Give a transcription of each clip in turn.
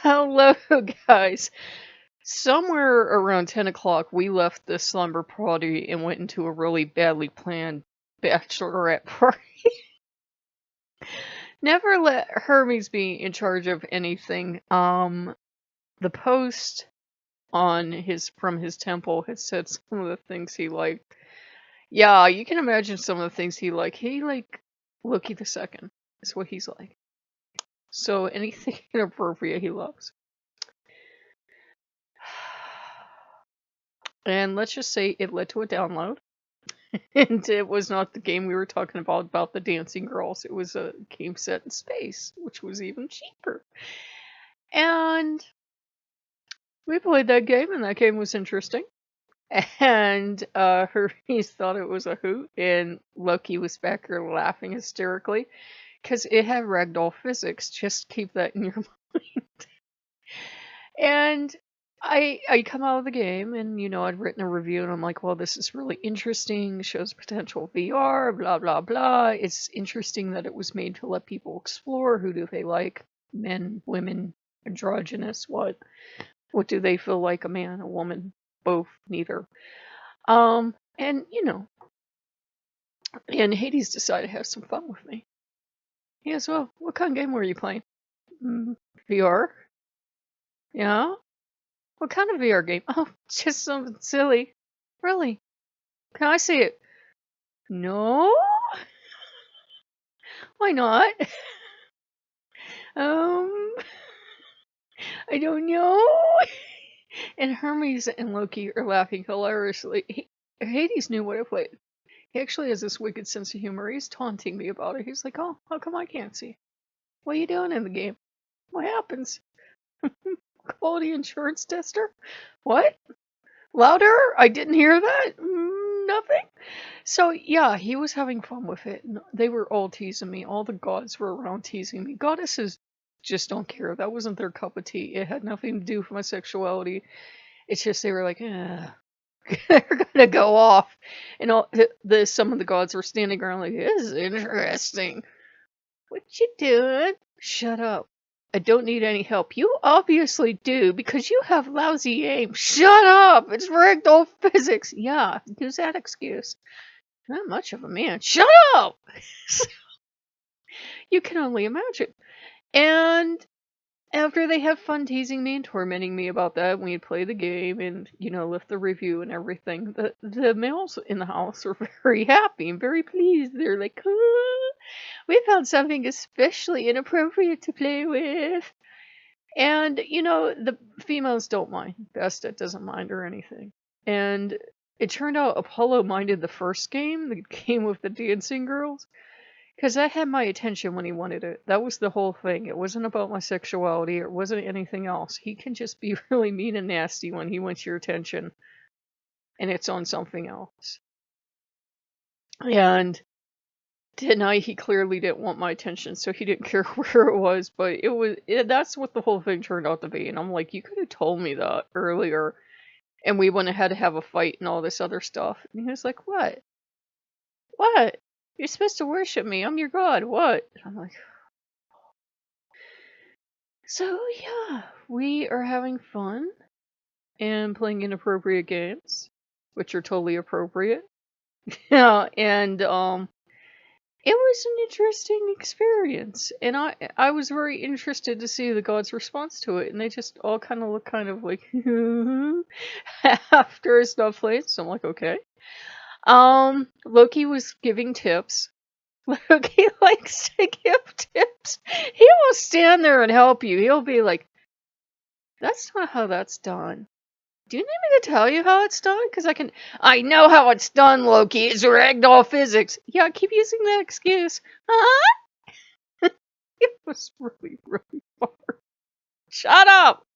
Hello, guys. Somewhere around 10 o'clock, we left the slumber party and went into a really badly planned bachelorette party. Never let Hermes be in charge of anything. The post on from his temple had said some of the things he liked. Yeah, you can imagine some of the things he liked. He liked Loki the second, is what he's like. So anything inappropriate he loves. And let's just say it led to a download. And it was not the game we were talking about the dancing girls. It was a game set in space, which was even cheaper. And we played that game, and that game was interesting. And Hermes thought it was a hoot, and Loki was back here laughing hysterically because it had ragdoll physics. Just keep that in your mind. And I come out of the game, and I'd written a review, and I'm like, well, this is really interesting, shows potential VR, blah blah blah. It's interesting that it was made to let people explore. Who do they like? Men, women, androgynous, what do they feel like? A man, a woman, both, neither. And and Hades decided to have some fun with me. He goes, well, what kind of game were you playing? VR? Yeah? What kind of VR game? Oh, just something silly. Really? Can I see it? No? Why not? Um, I don't know. And Hermes and Loki are laughing hilariously. Hades knew what it played. He actually has this wicked sense of humor. He's taunting me about it. He's like, oh, how come I can't see? What are you doing in the game? What happens? Quality insurance tester? What? Louder? I didn't hear that. Nothing. So yeah, he was having fun with it. They were all teasing me. All the gods were around teasing me. Goddesses just don't care. That wasn't their cup of tea. It had nothing to do with my sexuality. It's just they were like, they're gonna go off, and all some of the gods were standing around like, this is interesting. What you doing? Shut up. I don't need any help. You obviously do, because you have lousy aim. Shut up! It's ragdoll physics. Yeah, use that excuse. Not much of a man. Shut up! You can only imagine. And after they have fun teasing me and tormenting me about that, we had played the game and, left the review and everything, the males in the house were very happy and very pleased. They're like, we found something especially inappropriate to play with. And, the females don't mind. Besta doesn't mind or anything. And it turned out Apollo minded the first game, the game with the dancing girls, because that had my attention when he wanted it. That was the whole thing. It wasn't about my sexuality. It wasn't anything else. He can just be really mean and nasty when he wants your attention, and it's on something else. And tonight he clearly didn't want my attention, so he didn't care where it was, but that's what the whole thing turned out to be. And I'm like, you could have told me that earlier, and we wouldn't have had to have a fight and all this other stuff. And he was like, what? You're supposed to worship me. I'm your god. What? And I'm like, so yeah, we are having fun and playing inappropriate games, which are totally appropriate. Yeah, and it was an interesting experience, and I was very interested to see the gods' response to it, and they just all kind of look kind of like after stuff played. So I'm like, okay. Loki was giving tips. Loki likes to give tips. He will stand there and help you. He'll be like, that's not how that's done. Do you need me to tell you how it's done? Because I know how it's done, Loki. It's ragdoll physics. Yeah, keep using that excuse. Huh? It was really, really hard. Shut up!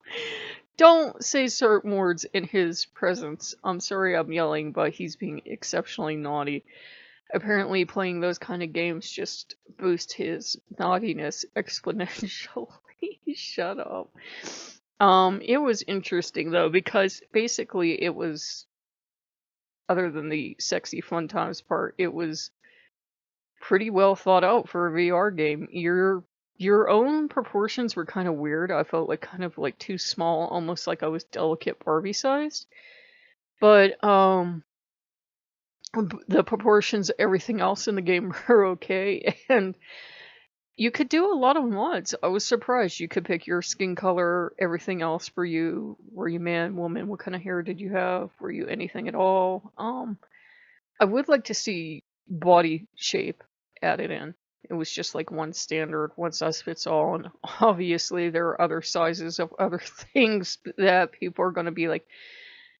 Don't say certain words in his presence. I'm sorry I'm yelling, but he's being exceptionally naughty. Apparently playing those kind of games just boost his naughtiness exponentially. Shut up. It was interesting though, because basically it was, other than the sexy fun times part, it was pretty well thought out for a VR game. your own proportions were kind of weird. I felt like kind of like too small, almost like I was delicate Barbie sized. But the proportions of everything else in the game were okay, and you could do a lot of mods. I was surprised. You could pick your skin color, everything else for you. Were you man, woman? What kind of hair did you have? Were you anything at all? I would like to see body shape added in. It was just like one standard, one size fits all, and obviously there are other sizes of other things that people are going to be like,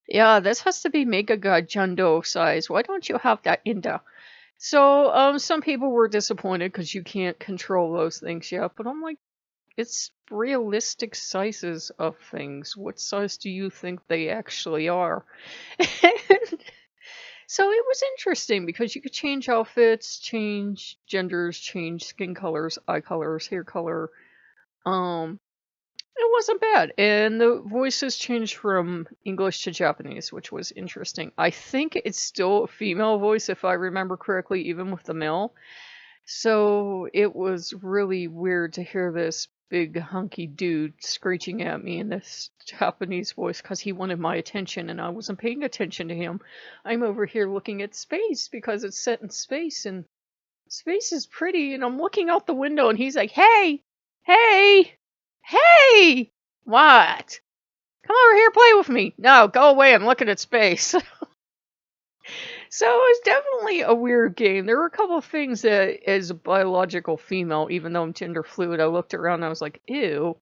yeah, this has to be Mega God Jundo size. Why don't you have that in there? So, some people were disappointed because you can't control those things yet, but I'm like, it's realistic sizes of things. What size do you think they actually are? So it was interesting because you could change outfits, change genders, change skin colors, eye colors, hair color. Um, it wasn't bad. And the voices changed from English to Japanese, which was interesting. I think it's still a female voice, if I remember correctly, even with the male. So it was really weird to hear this big hunky dude screeching at me in this Japanese voice because he wanted my attention and I wasn't paying attention to him. I'm over here looking at space because it's set in space and space is pretty, and I'm looking out the window and he's like, hey, hey, hey, what? Come over here, play with me. No, go away, I'm looking at space. So it was definitely a weird game. There were a couple of things that, as a biological female, even though I'm gender fluid, I looked around and I was like, ew.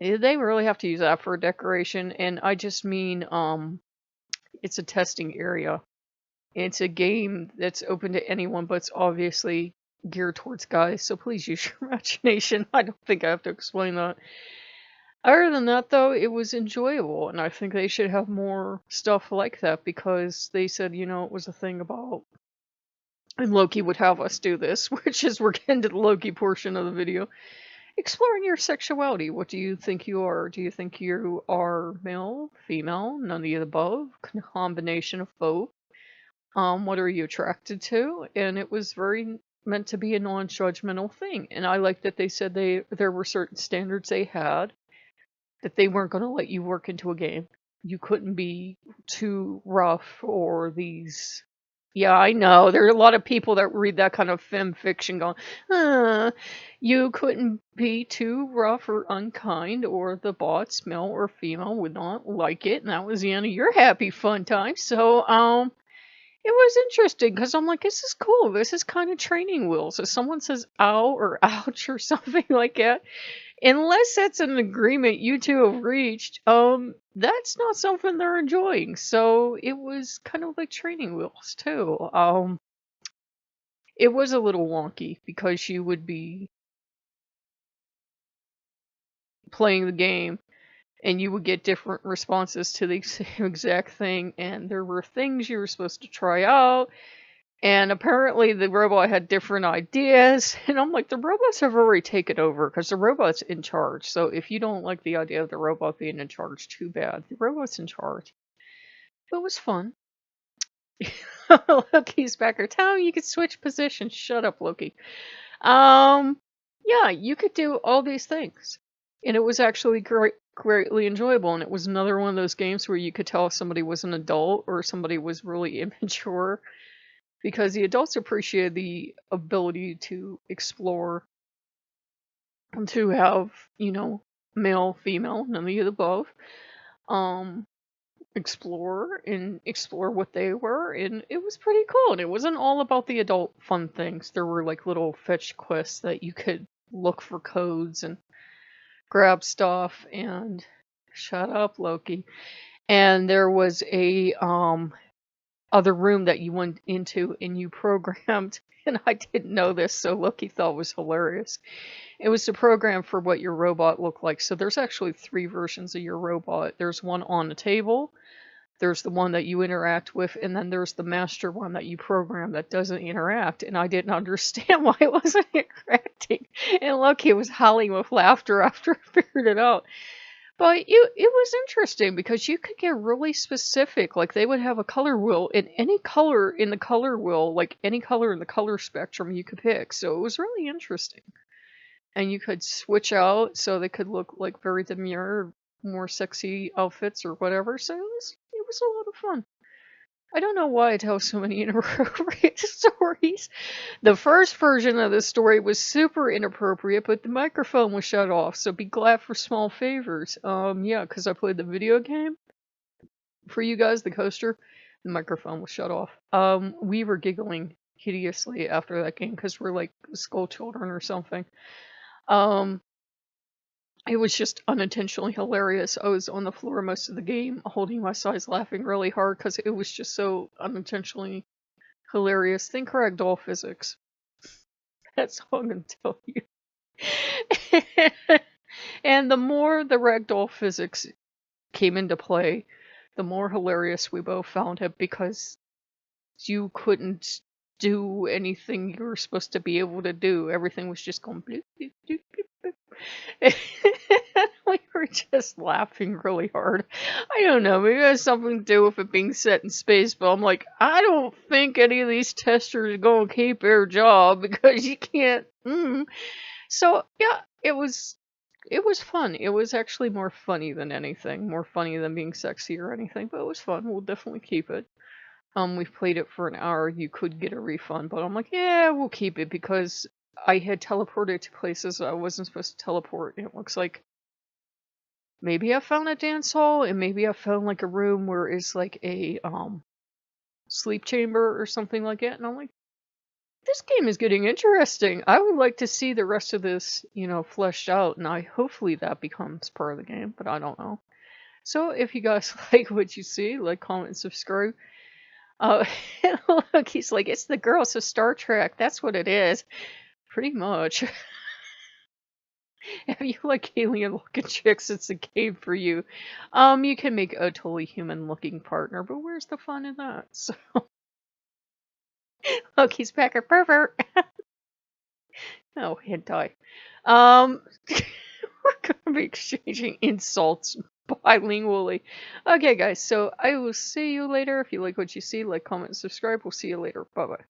Did they really have to use that for a decoration? And I just mean, it's a testing area. It's a game that's open to anyone, but it's obviously geared towards guys, so please use your imagination. I don't think I have to explain that. Other than that, though, it was enjoyable, and I think they should have more stuff like that because they said, you know, it was a thing about, and Loki would have us do this, which is we're getting to the Loki portion of the video. Exploring your sexuality. What do you think you are? Do you think you are male, female, none of the above, combination of both? What are you attracted to? And it was very meant to be a non-judgmental thing, and I like that they said there were certain standards they had that they weren't going to let you work into a game. You couldn't be too rough or these. Yeah, I know. There are a lot of people that read that kind of femme fiction going, you couldn't be too rough or unkind, or the bots, male or female, would not like it, and that was the end of your happy fun time. So, it was interesting because I'm like, this is cool. This is kind of training wheels. If someone says ow or ouch or something like that, unless that's an agreement you two have reached, that's not something they're enjoying. So it was kind of like training wheels too. It was a little wonky because you would be playing the game and you would get different responses to the same exact thing, and there were things you were supposed to try out. And apparently the robot had different ideas. And I'm like, the robots have already taken over because the robot's in charge. So if you don't like the idea of the robot being in charge, too bad. The robot's in charge. It was fun. Loki's back or tell him you could switch positions. Shut up, Loki. Yeah, you could do all these things. And it was actually greatly enjoyable. And it was another one of those games where you could tell if somebody was an adult or somebody was really immature. Because the adults appreciated the ability to explore, and to have, you know, male, female, none of the above, explore what they were, and it was pretty cool. And it wasn't all about the adult fun things. There were like little fetch quests that you could look for codes and grab stuff, and shut up, Loki. And there was a other room that you went into and you programmed, and I didn't know this, so Loki thought it was hilarious. It was to program for what your robot looked like. So there's actually 3 versions of your robot. There's one on the table, there's the one that you interact with, and then there's the master one that you program that doesn't interact. And I didn't understand why it wasn't interacting. And Loki was howling with laughter after I figured it out. But it was interesting because you could get really specific. Like they would have a color wheel, and any color in the color wheel, like any color in the color spectrum you could pick. So it was really interesting. and you could switch out so they could look like very demure, more sexy outfits or whatever. So it was a lot of fun. I don't know why I tell so many inappropriate stories. The first version of the story was super inappropriate, but the microphone was shut off, so be glad for small favors. Yeah, because I played the video game for you guys, the coaster, the microphone was shut off. We were giggling hideously after that game because we're like school children or something. Um, it was just unintentionally hilarious. I was on the floor most of the game, holding my sides, laughing really hard because it was just so unintentionally hilarious. Think ragdoll physics. That's all I'm gonna tell you. And the more the ragdoll physics came into play, the more hilarious we both found it because you couldn't do anything you were supposed to be able to do. Everything was just going bloop, bloop, bloop, bloop, bloop. We were just laughing really hard. I don't know, maybe it has something to do with it being set in space, but I'm like, I don't think any of these testers are going to keep their job because you can't. So, yeah, it was fun. It was actually more funny than anything. More funny than being sexy or anything, but it was fun. We'll definitely keep it. We've played it for an hour. You could get a refund, but I'm like, yeah, we'll keep it because I had teleported to places I wasn't supposed to teleport. And it looks like maybe I found a dance hall, and maybe I found like a room where it's like a sleep chamber or something like that. And I'm like, this game is getting interesting. I would like to see the rest of this, fleshed out, and hopefully that becomes part of the game, but I don't know. So if you guys like what you see, like, comment, and subscribe. Look, he's like, it's the girls of Star Trek. That's what it is. Pretty much. If you like alien looking chicks, it's a game for you. You can make a totally human looking partner, but where's the fun in that? So, look, he's back a pervert. Oh, hentai. We're gonna be exchanging insults bilingually. Okay, guys, so I will see you later. If you like what you see, like, comment, and subscribe. We'll see you later. Bye-bye.